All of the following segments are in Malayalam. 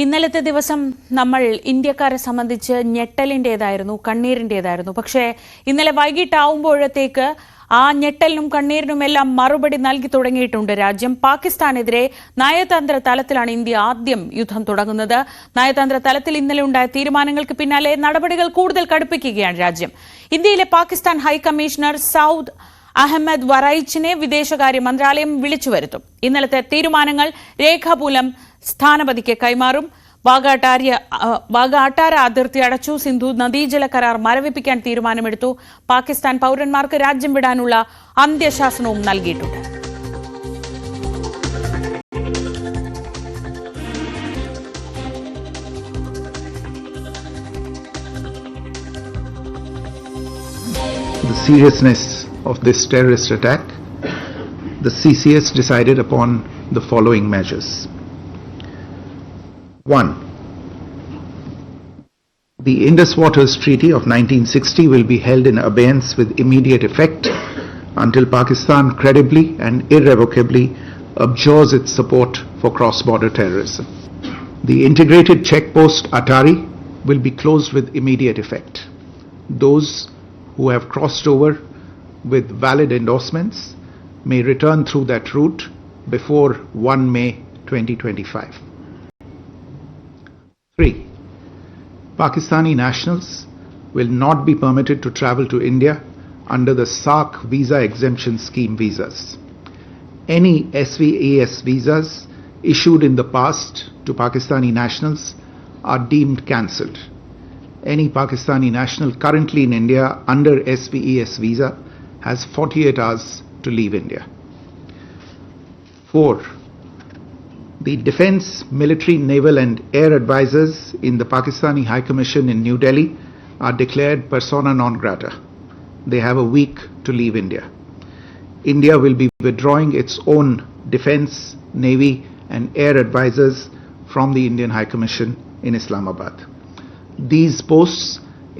ഇന്നലത്തെ ദിവസം നമ്മൾ ഇന്ത്യക്കാരെ സംബന്ധിച്ച് ഞെട്ടലിന്റേതായിരുന്നു, കണ്ണീരിന്റേതായിരുന്നു. പക്ഷേ ഇന്നലെ വൈകിട്ടാവുമ്പോഴത്തേക്ക് ആ ഞെട്ടലിനും കണ്ണീരിനുമെല്ലാം മറുപടി നൽകി തുടങ്ങിയിട്ടുണ്ട് രാജ്യം. പാകിസ്ഥാനെതിരെ നയതന്ത്ര തലത്തിലാണ് ഇന്ത്യ ആദ്യം യുദ്ധം തുടങ്ങുന്നത്. നയതന്ത്ര തലത്തിൽ ഇന്നലെ ഉണ്ടായ തീരുമാനങ്ങൾക്ക് പിന്നാലെ നടപടികൾ കൂടുതൽ കടുപ്പിക്കുകയാണ് രാജ്യം. ഇന്ത്യയിലെ പാകിസ്ഥാൻ ഹൈക്കമ്മീഷണർ സൌദ് അഹമ്മദ് വറൈച്ചിനെ വിദേശകാര്യ മന്ത്രാലയം വിളിച്ചു വരുത്തും. ഇന്നലത്തെ തീരുമാനങ്ങൾ രേഖാമൂലം സ്ഥാനപതിക്ക് കൈമാറും. വാഗ-അട്ടാര അതിർത്തി അടച്ചു. സിന്ധു നദീജല കരാർ മരവിപ്പിക്കാൻ തീരുമാനമെടുത്തു. പാകിസ്ഥാൻ പൌരന്മാർക്ക് രാജ്യം വിടാനുള്ള അന്ത്യശാസനവും നൽകിയിട്ടുണ്ട്. The seriousness of this terrorist attack, the CCS decided upon the following measures. 1. The Indus Waters Treaty of 1960 will be held in abeyance with immediate effect until Pakistan credibly and irrevocably abjures its support for cross-border terrorism. The integrated checkpost Atari will be closed with immediate effect. Those who have crossed over with valid endorsements may return through that route before 1 May 2025. 3. Pakistani nationals will not be permitted to travel to India under the SAARC visa exemption scheme visas. Any SVAS visas issued in the past to Pakistani nationals are deemed cancelled. Any Pakistani national currently in India under SVES visa has 48 hours to leave India. 4. The defense, military, naval and air advisors in the Pakistani High Commission in New Delhi are declared persona non grata. They have a week to leave India. India will be withdrawing its own defense, navy and air advisors from the Indian High Commission in Islamabad. These posts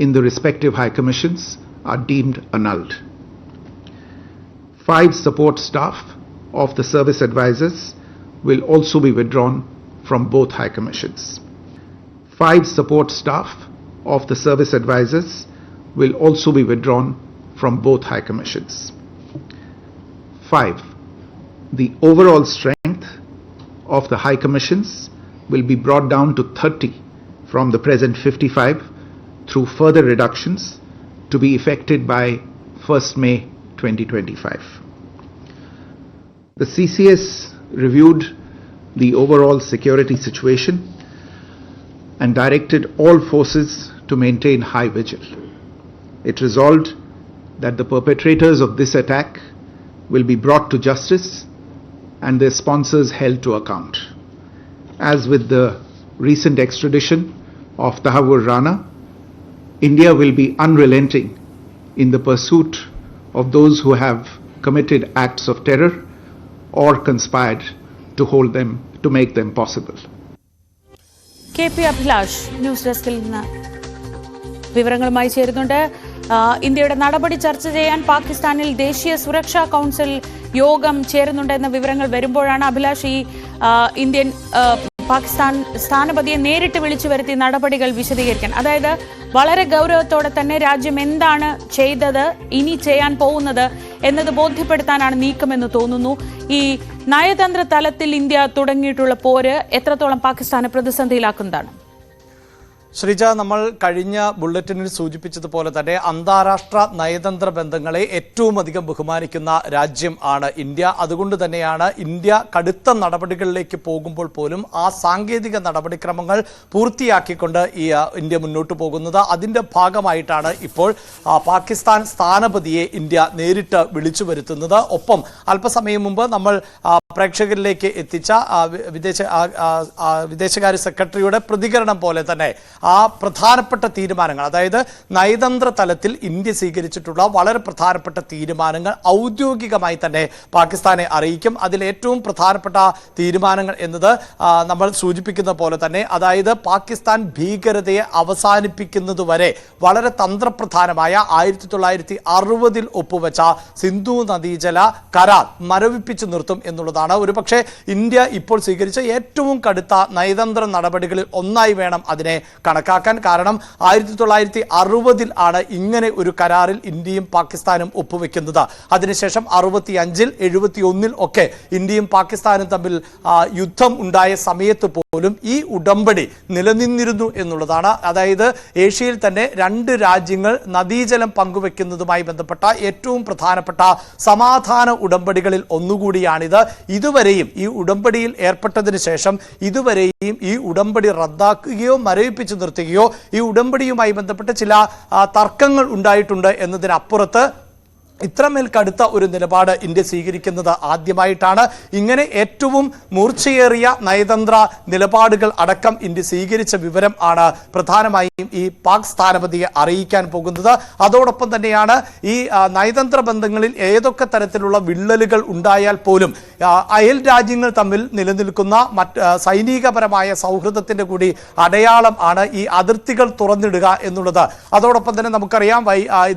in the respective High Commissions are deemed annulled. 5 support staff of the service advisors will also be withdrawn from both High Commissions. 5 support staff of the service advisors will also be withdrawn from both High Commissions. 5. The overall strength of the High Commissions will be brought down to 30 from the present 55 through further reductions to be effected by 1st May 2025. The CCS reviewed the overall security situation and directed all forces to maintain high vigil. It resolved that the perpetrators of this attack will be brought to justice and their sponsors held to account. As with the recent extradition of Tahawur Rana, India will be unrelenting in the pursuit of those who have committed acts of terror or conspired to make them possible. KP Abhilash, news ഡെസ്കിൽ നിന്ന് വിവരങ്ങളുമായി ചേരുന്നുണ്ട്. ഇന്ത്യയുടെ നടപടി ചർച്ച ചെയ്യാൻ പാകിസ്ഥാനിൽ ദേശീയ സുരക്ഷാ കൗൺസിൽ യോഗം ചേരുന്നുണ്ടെന്ന വിവരങ്ങൾ വരുമ്പോഴാണ് അഭിലാഷ് ഈ ഇന്ത്യൻ പാകിസ്ഥാൻ സ്ഥാനപതിയെ നേരിട്ട് വിളിച്ചു വരുത്തി നടപടികൾ വിശദീകരിക്കാൻ, അതായത് വളരെ ഗൗരവത്തോടെ തന്നെ രാജ്യം എന്താണ് ചെയ്തത്, ഇനി ചെയ്യാൻ പോകുന്നത് എന്നത് ബോധ്യപ്പെടുത്താനാണ് നീക്കമെന്ന് തോന്നുന്നു. ഈ നയതന്ത്ര തലത്തിൽ ഇന്ത്യ തുടങ്ങിയിട്ടുള്ള പോര് എത്രത്തോളം പാകിസ്ഥാനെ പ്രതിസന്ധിയിലാക്കുന്നതാണ്? ശ്രീജ, നമ്മൾ കഴിഞ്ഞ ബുള്ളറ്റിനിൽ സൂചിപ്പിച്ചതുപോലെ തന്നെ അന്താരാഷ്ട്ര നയതന്ത്ര ബന്ധങ്ങളെ ഏറ്റവും അധികം ബഹുമാനിക്കുന്ന രാജ്യം ആണ് ഇന്ത്യ. അതുകൊണ്ട് തന്നെയാണ് ഇന്ത്യ കടുത്ത നടപടികളിലേക്ക് പോകുമ്പോൾ പോലും ആ സാങ്കേതിക നടപടിക്രമങ്ങൾ പൂർത്തിയാക്കിക്കൊണ്ട് ഇന്ത്യ മുന്നോട്ട് പോകുന്നത്. അതിൻ്റെ ഭാഗമായിട്ടാണ് ഇപ്പോൾ പാകിസ്ഥാൻ സ്ഥാനപതിയെ ഇന്ത്യ നേരിട്ട് വിളിച്ചു വരുത്തുന്നത്. ഒപ്പം അല്പസമയം മുമ്പ് നമ്മൾ പ്രേക്ഷകരിലേക്ക് എത്തിച്ച വിദേശകാര്യ സെക്രട്ടറിയുടെ പ്രതികരണം പോലെ തന്നെ ആ പ്രധാനപ്പെട്ട തീരുമാനങ്ങൾ, അതായത് നയതന്ത്ര തലത്തിൽ ഇന്ത്യ സ്വീകരിച്ചിട്ടുള്ള വളരെ പ്രധാനപ്പെട്ട തീരുമാനങ്ങൾ ഔദ്യോഗികമായി തന്നെ പാകിസ്ഥാനെ അറിയിക്കും. അതിൽ ഏറ്റവും പ്രധാനപ്പെട്ട തീരുമാനങ്ങൾ എന്നത് നമ്മൾ സൂചിപ്പിക്കുന്ന പോലെ തന്നെ, അതായത് പാകിസ്ഥാൻ ഭീകരതയെ അവസാനിപ്പിക്കുന്നതുവരെ വളരെ തന്ത്രപ്രധാനമായ 1960 ഒപ്പുവെച്ച സിന്ധു നദീജല കരാർ മരവിപ്പിച്ചു നിർത്തും എന്നുള്ളതാണ് ഒരുപക്ഷെ ഇന്ത്യ ഇപ്പോൾ സ്വീകരിച്ച ഏറ്റവും കടുത്ത നയതന്ത്ര നടപടികളിൽ ഒന്നായി വേണം അതിനെ കണക്കാക്കാൻ. കാരണം 1960 ആണ് ഇങ്ങനെ ഒരു കരാറിൽ ഇന്ത്യയും പാകിസ്ഥാനും ഒപ്പുവെക്കുന്നത്. അതിനുശേഷം 65, 71 ഒക്കെ ഇന്ത്യയും പാകിസ്ഥാനും തമ്മിൽ യുദ്ധം ഉണ്ടായ സമയത്ത് പോലും ഈ ഉടമ്പടി നിലനിന്നിരുന്നു എന്നുള്ളതാണ്. അതായത് ഏഷ്യയിൽ തന്നെ 2 രാജ്യങ്ങൾ നദീജലം പങ്കുവെക്കുന്നതുമായി ബന്ധപ്പെട്ട ഏറ്റവും പ്രധാനപ്പെട്ട സമാധാന ഉടമ്പടികളിൽ ഒന്നുകൂടിയാണിത്. ഇതുവരെയും ഈ ഉടമ്പടിയിൽ ഏർപ്പെട്ടതിന് ശേഷം ഇതുവരെയും ഈ ഉടമ്പടി റദ്ദാക്കുകയോ മരവിപ്പിച്ചു നിർത്തുകയോ ഈ ഉടമ്പടിയുമായി ബന്ധപ്പെട്ട് ചില തർക്കങ്ങൾ ഉണ്ടായിട്ടുണ്ട് എന്നതിനപ്പുറത്ത് ഇത്രമേൽ കടുത്ത ഒരു നിലപാട് ഇന്ത്യ സ്വീകരിക്കുന്നത് ആദ്യമായിട്ടാണ്. ഇങ്ങനെ ഏറ്റവും മൂർച്ചയേറിയ നയതന്ത്ര നിലപാടുകൾ അടക്കം ഇന്ത്യ സ്വീകരിച്ച വിവരം ആണ് പ്രധാനമായും ഈ പാക് സ്ഥാനപതിയെ അറിയിക്കാൻ പോകുന്നത്. അതോടൊപ്പം തന്നെയാണ് ഈ നയതന്ത്ര ബന്ധങ്ങളിൽ ഏതൊക്കെ തരത്തിലുള്ള വിള്ളലുകൾ ഉണ്ടായാൽ പോലും അയൽ രാജ്യങ്ങൾ തമ്മിൽ നിലനിൽക്കുന്ന സൈനികപരമായ സൗഹൃദത്തിന്റെ കൂടി അടയാളം ആണ് ഈ അതിർത്തികൾ തുറന്നിടുക എന്നുള്ളത്. അതോടൊപ്പം തന്നെ നമുക്കറിയാം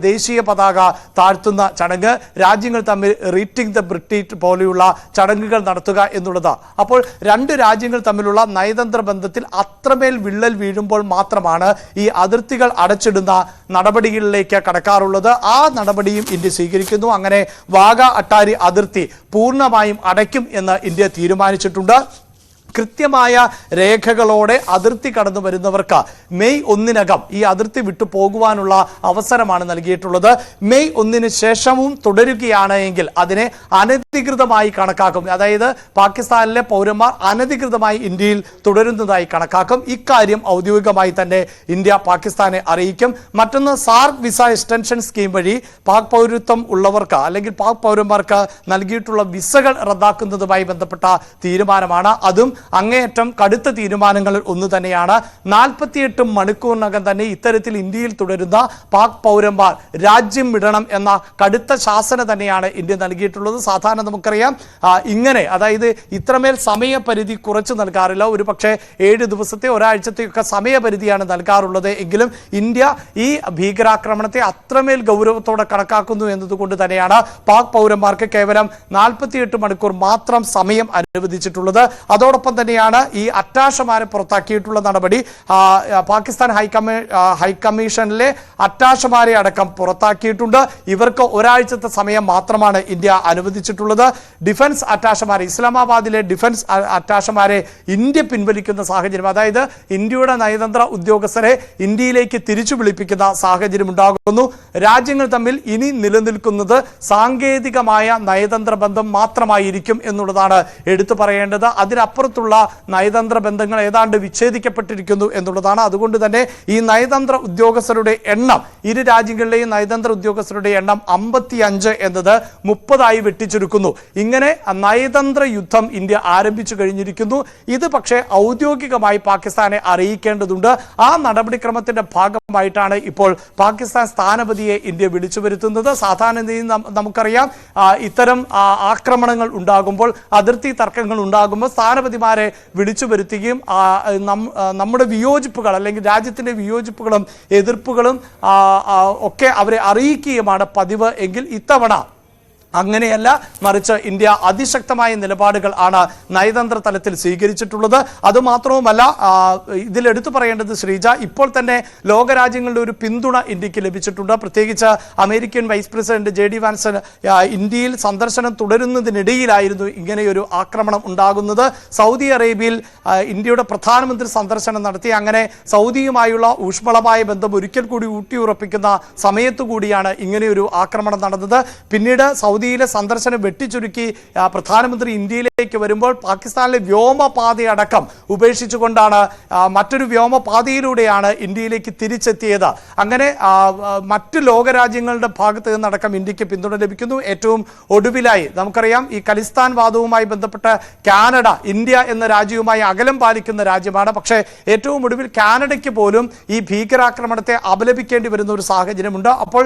ദേശീയ പതാക താഴ്ത്തുന്ന ചടങ്ങ്, രാജ്യങ്ങൾ തമ്മിൽ റീറ്റിംഗ് ദ ബ്രിട്ടീഷ് പോലെയുള്ള ചടങ്ങുകൾ നടത്തുക എന്നുള്ളത്. അപ്പോൾ 2 രാജ്യങ്ങൾ തമ്മിലുള്ള നയതന്ത്ര ബന്ധത്തിൽ അത്രമേൽ വിള്ളൽ വീഴുമ്പോൾ മാത്രമാണ് ഈ അതിർത്തികൾ അടച്ചിടുന്ന നടപടികളിലേക്ക് കടക്കാറുള്ളത്. ആ നടപടിയും ഇന്ത്യ സ്വീകരിക്കുന്നു. അങ്ങനെ വാഗ അട്ടാരി അതിർത്തി പൂർണ്ണമായും അടയ്ക്കും എന്ന് ഇന്ത്യ തീരുമാനിച്ചിട്ടുണ്ട്. കൃത്യമായ രേഖകളോടെ അതിർത്തി കടന്നു വരുന്നവർക്ക് മെയ് 1 ഈ അതിർത്തി വിട്ടു പോകുവാനുള്ള അവസരമാണ് നൽകിയിട്ടുള്ളത്. മെയ് 1 ശേഷവും തുടരുകയാണ് എങ്കിൽ അതിനെ അനധികൃതമായി കണക്കാക്കും. അതായത് പാകിസ്ഥാനിലെ പൗരന്മാർ അനധികൃതമായി ഇന്ത്യയിൽ തുടരുന്നതായി കണക്കാക്കും. ഇക്കാര്യം ഔദ്യോഗികമായി തന്നെ ഇന്ത്യ പാകിസ്ഥാനെ അറിയിക്കും. മറ്റൊന്ന്, സാർക്ക് വിസ എക്സ്റ്റൻഷൻ സ്കീം വഴി പാക് പൗരത്വം ഉള്ളവർക്ക് അല്ലെങ്കിൽ പാക് പൗരന്മാർക്ക് നൽകിയിട്ടുള്ള വിസകൾ റദ്ദാക്കുന്നതുമായി ബന്ധപ്പെട്ട തീരുമാനമാണ്. അതും അങ്ങേയറ്റം കടുത്ത തീരുമാനങ്ങളിൽ ഒന്ന് തന്നെയാണ്. 48 മണിക്കൂറിനകം തന്നെ ഇത്തരത്തിൽ ഇന്ത്യയിൽ തുടരുന്ന പാക് പൗരന്മാർ രാജ്യം വിടണം എന്ന കടുത്ത ശാസന തന്നെയാണ് ഇന്ത്യ നൽകിയിട്ടുള്ളത്. സാധാരണ നമുക്കറിയാം ഇങ്ങനെ, അതായത് ഇത്രമേൽ സമയപരിധി കുറച്ച് നൽകാറില്ല. ഒരു പക്ഷേ 7 ദിവസത്തെ ഒരാഴ്ചത്തെയൊക്കെ സമയപരിധിയാണ് നൽകാറുള്ളത്. എങ്കിലും ഇന്ത്യ ഈ ഭീകരാക്രമണത്തെ അത്രമേൽ ഗൗരവത്തോടെ കണക്കാക്കുന്നു എന്നതുകൊണ്ട് തന്നെയാണ് പാക് പൗരന്മാർക്ക് കേവലം 48 മണിക്കൂർ മാത്രം സമയം അനുവദിച്ചിട്ടുള്ളത്. അതോടൊപ്പം തന്നെയാണ് ഈ അറ്റാഷമാരെ പുറത്താക്കിയിട്ടുള്ള നടപടി. പാകിസ്ഥാൻ ഹൈക്കമ്മീഷനിലെ അറ്റാഷമാരെ അടക്കം പുറത്താക്കിയിട്ടുണ്ട്. ഇവർക്ക് ഒരാഴ്ചത്തെ സമയം മാത്രമാണ് ഇന്ത്യ അനുവദിച്ചിട്ടുള്ളത്. ഡിഫൻസ് അറ്റാഷമാരെ, ഇസ്ലാമാബാദിലെ ഡിഫൻസ് അറ്റാഷമാരെ ഇന്ത്യ പിൻവലിക്കുന്ന സാഹചര്യം, അതായത് ഇന്ത്യയുടെ നയതന്ത്ര ഉദ്യോഗസ്ഥരെ ഇന്ത്യയിലേക്ക് തിരിച്ചു വിളിപ്പിക്കുന്ന സാഹചര്യം ഉണ്ടാകുന്നു. രാജ്യങ്ങൾ തമ്മിൽ ഇനി നിലനിൽക്കുന്നത് സാങ്കേതികമായ നയതന്ത്ര ബന്ധം മാത്രമായിരിക്കും എന്നുള്ളതാണ് എടുത്തു പറയേണ്ടത്. അതിനപ്പുറത്തുള്ള നയതന്ത്ര ബന്ധങ്ങൾ ഏതാണ്ട് വിച്ഛേദിക്കപ്പെട്ടിരിക്കുന്നു എന്നുള്ളതാണ്. അതുകൊണ്ട് തന്നെ ഈ നയതന്ത്ര ഉദ്യോഗസ്ഥരുടെ എണ്ണം, ഇരു രാജ്യങ്ങളിലെയും നയതന്ത്ര ഉദ്യോഗസ്ഥരുടെ എണ്ണം 55 എന്നത് 30 വെട്ടിച്ചുരുക്കുന്നു. ഇങ്ങനെ നയതന്ത്ര യുദ്ധം ഇന്ത്യ ആരംഭിച്ചു കഴിഞ്ഞിരിക്കുന്നു. ഇത് പക്ഷേ ഔദ്യോഗികമായി പാകിസ്ഥാനെ അറിയിക്കേണ്ടതുണ്ട്. ആ നടപടിക്രമത്തിന്റെ ഭാഗമായിട്ടാണ് ഇപ്പോൾ പാകിസ്ഥാൻ സ്ഥാനപതിയെ ഇന്ത്യ വിളിച്ചു വരുത്തുന്നത്. സാധാരണയും നമുക്കറിയാം ഇത്തരം ആക്രമണങ്ങൾ ഉണ്ടാകുമ്പോൾ, അതിർത്തി തർക്കങ്ങൾ ഉണ്ടാകുമ്പോൾ സ്ഥാനപതിമാരെ വിളിച്ചു വരുത്തുകയും നമ്മുടെ വിയോജിപ്പുകൾ അല്ലെങ്കിൽ രാജ്യത്തിന്റെ വിയോജിപ്പുകളും എതിർപ്പുകളും ഒക്കെ അവരെ അറിയിക്കുകയുമാണ് പതിവ്. എങ്കിൽ ഇത്തവണ അങ്ങനെയല്ല, മറിച്ച് ഇന്ത്യ അതിശക്തമായ നിലപാടുകൾ ആണ് നയതന്ത്ര തലത്തിൽ സ്വീകരിച്ചിട്ടുള്ളത്. അതുമാത്രവുമല്ല, ഇതിലെടുത്തു പറയേണ്ടത് ശ്രീജ, ഇപ്പോൾ തന്നെ ലോകരാജ്യങ്ങളുടെ ഒരു പിന്തുണ ഇന്ത്യക്ക് ലഭിച്ചിട്ടുണ്ട്. പ്രത്യേകിച്ച് American vice president JD Vance ഇന്ത്യയിൽ സന്ദർശനം തുടരുന്നതിനിടയിലായിരുന്നു ഇങ്ങനെയൊരു ആക്രമണം ഉണ്ടാകുന്നത്. സൗദി അറേബ്യയിൽ ഇന്ത്യയുടെ പ്രധാനമന്ത്രി സന്ദർശനം നടത്തി. അങ്ങനെ സൗദിയുമായുള്ള ഊഷ്മളമായ ബന്ധം ഒരിക്കൽ കൂടി ഊട്ടിയുറപ്പിക്കുന്ന സമയത്തു കൂടിയാണ് ഇങ്ങനെയൊരു ആക്രമണം നടന്നത്. പിന്നീട് സൗദി സൗദിയിലെ സന്ദർശനം വെട്ടിച്ചുരുക്കി പ്രധാനമന്ത്രി ഇന്ത്യയിലേക്ക് വരുമ്പോൾ പാകിസ്ഥാനിലെ വ്യോമപാതയടക്കം ഉപേക്ഷിച്ചുകൊണ്ടാണ് മറ്റൊരു വ്യോമപാതയിലൂടെയാണ് ഇന്ത്യയിലേക്ക് തിരിച്ചെത്തിയത്. അങ്ങനെ മറ്റ് ലോകരാജ്യങ്ങളുടെ ഭാഗത്ത് നിന്നടക്കം ഇന്ത്യക്ക് പിന്തുണ ലഭിക്കുന്നു. ഏറ്റവും ഒടുവിലായി നമുക്കറിയാം ഈ ഖലിസ്ഥാൻ വാദവുമായി ബന്ധപ്പെട്ട് കാനഡ ഇന്ത്യ എന്ന രാജ്യവുമായി അകലം പാലിക്കുന്ന രാജ്യമാണ്. പക്ഷേ ഏറ്റവും ഒടുവിൽ കാനഡയ്ക്ക് പോലും ഈ ഭീകരാക്രമണത്തെ അപലപിക്കേണ്ടി വരുന്ന ഒരു സാഹചര്യമുണ്ട്. അപ്പോൾ